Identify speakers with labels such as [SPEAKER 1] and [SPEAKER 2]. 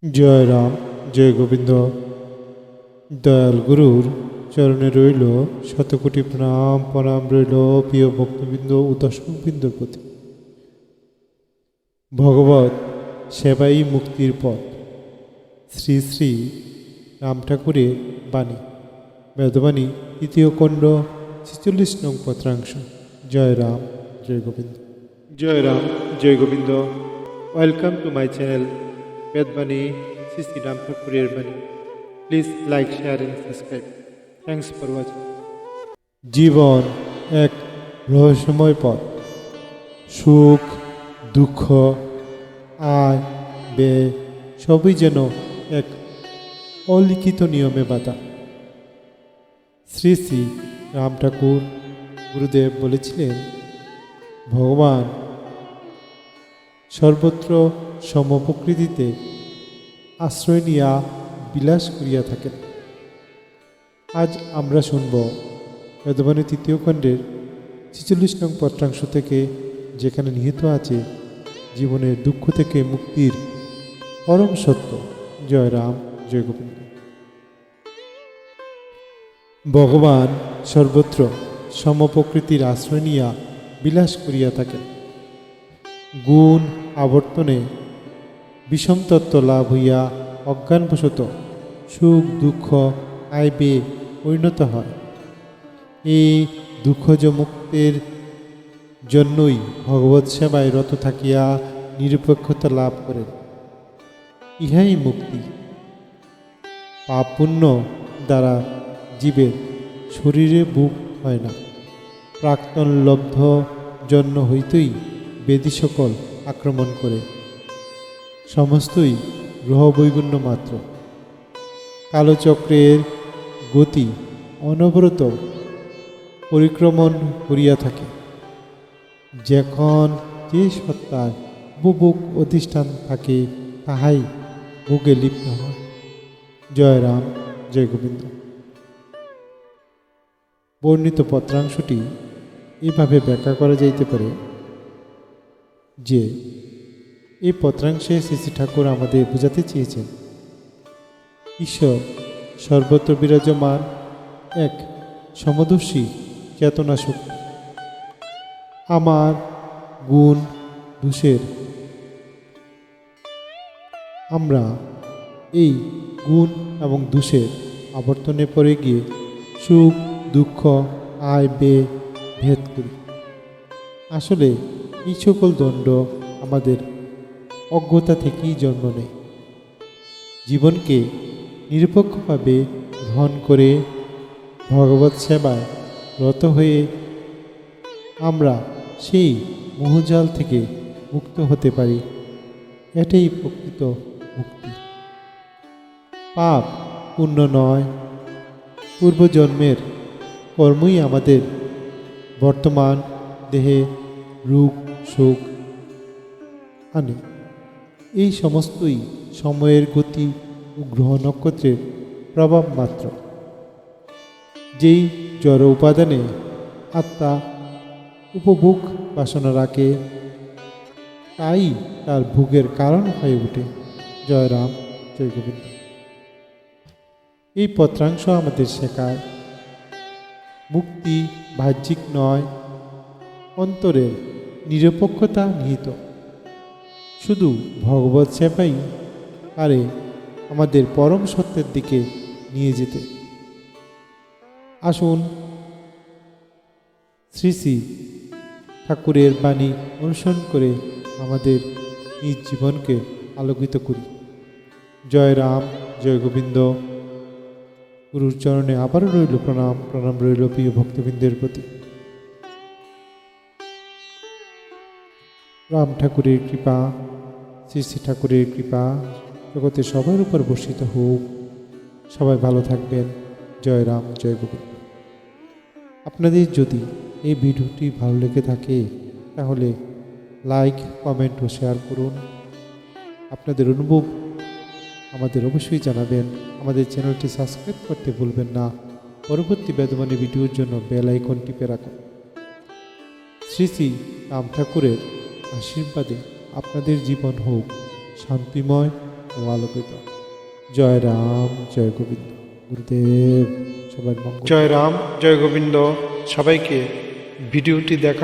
[SPEAKER 1] জয় রাম, জয় গোবিন্দ। দয়াল গুরুর চরণে রইল শতকোটি প্রণাম। প্রণাম রইল প্রিয় ভক্তবৃন্দ ও দর্শকবৃন্দর প্রতি। ভগবত সেবাই মুক্তির পথ, শ্রী শ্রী রাম ঠাকুরের বাণী, বেদবাণী, তৃতীয় খণ্ড, ৪৬ নং পত্রাংশ। জয় রাম, জয় গোবিন্দ। জয় রাম, জয় Gobinda. Welcome to my channel Vedbani, Shri Shri Ram ঠাকুরের বাণী। Please like, share and subscribe. Thanks for watching. জীবন এক রহস্যময় পথ। সুখ, দুঃখ, আয়, ব্যয় সবই যেন এক অলিখিত নিয়মে বাঁধা। শ্রী শ্রী রাম ঠাকুর গুরুদেব বলেছিলেন, ভগবান সর্বত্র সমপ্রকৃতিতে আশ্রয় নিয়া বিলাস করিয়া থাকেন। আজ আমরা শুনব বেদবাণী তৃতীয় খণ্ডের ৪৬ নং পত্রাংশ থেকে, যেখানে নিহিত আছে জীবনের দুঃখ থেকে মুক্তির পরম সত্য। জয় রাম, জয় গোবিন্দ। ভগবান সর্বত্র সমপ্রকৃতির আশ্রয় নিয়া বিলাস করিয়া থাকেন। গুণ আবর্তনে বিষম তত্ত্ব লাভ হইয়া অজ্ঞানবশত সুখ, দুঃখ, আয় ব্যয়ে পরিণত হয়। এই দুঃখজ মুক্তির জন্যই ভগবৎ সেবায় রত থাকিয়া নিরপেক্ষতা লাভ করেন। ইহাই মুক্তি। পাপ পুণ্য দ্বারা জীবের শরীরে ভোগ হয় না। প্রাক্তন লব্ধ জন্ম হইতেই বেদী সকল আক্রমণ করে। সমস্তই গ্রহবৈগুণ্য মাত্র। কালচক্রের গতি অনবরত পরিক্রমণ করিয়া থাকে। যখন যে সত্তার উপভোগ অধিষ্ঠান থাকে, তাহাই ভোগে লিপ্ত হয়। জয় রাম, জয় গোবিন্দ। বর্ণিত পত্রাংশটি এইভাবে ব্যাখ্যা করা যাইতে পারে যে, এই পত্রাংশে শ্রী শ্রী ঠাকুর আমাদের বোঝাতে চেয়েছেন, ঈশ্বর সর্বত্র বিরাজমান এক সমদর্শী চেতনা শক্তি। আমার গুণ দোষের আমরা এই গুণ এবং দোষের আবর্তনে পড়ে গিয়ে সুখ, দুঃখ, আয় ব্যয় ভেদ করি। আসলে এই সকল দণ্ড আমাদের অজ্ঞতা থেকেই জন্ম নেয়। জীবনকে নিরপেক্ষভাবে গ্রহণ করে ভগবৎ সেবায় রত হয়ে আমরা সেই মোহজাল থেকে মুক্ত হতে পারি। এটাই প্রকৃত মুক্তি। পাপ পুণ্য নয়, পূর্বজন্মের কর্মই আমাদের বর্তমান দেহে রোগ শোক আনে। এই সমস্তই সময়ের গতি ও গ্রহ নক্ষত্রের প্রভাব মাত্র। যেই জড় উপাদানে আত্মা উপভোগ বাসনা রাখে, তাই তার ভোগের কারণ হয়ে ওঠে। জয় রাম, জয় গোবিন্দ। এই পত্রাংশ আমাদের শেখায়, মুক্তি বাহ্যিক নয়, অন্তরের নিরপেক্ষতা নিহিত। শুধু ভগবৎ সেবাই পারে আমাদের পরম সত্যের দিকে নিয়ে যেতে। আসুন শ্রী শ্রী ঠাকুরের বাণী অনুসরণ করে আমাদের নিজ জীবনকে আলোকিত করি। জয় রাম, জয় গোবিন্দ। গুরুর চরণে আবারও রইল প্রণাম। প্রণাম রইল প্রিয় ভক্তবৃন্দের প্রতি। রাম ঠাকুরের কৃপা, শ্রী শ্রী ঠাকুরের কৃপা জগতে সবার উপর বর্ষিত হোক। সবাই ভালো থাকবেন। জয় রাম, জয় গোবিন্দ। আপনাদের যদি এই ভিডিওটি ভালো লেগে থাকে, তাহলে লাইক, কমেন্ট ও শেয়ার করুন। আপনাদের অনুভব আমাদের অবশ্যই জানাবেন। আমাদের চ্যানেলটি সাবস্ক্রাইব করতে ভুলবেন না। পরবর্তী বেদবাণী ভিডিওর জন্য বেল আইকন টিপে রাখুন। শ্রী শ্রী রাম ঠাকুরের আশীর্বাদে আপনাদের জীবন হোক শান্তিময়, ও আলোকিত। জয় রাম, জয় গোবিন্দ। গুরুদেব সবার মঙ্গল।
[SPEAKER 2] জয় রাম, জয় গোবিন্দ। সবাইকে ভিডিওটি দেখা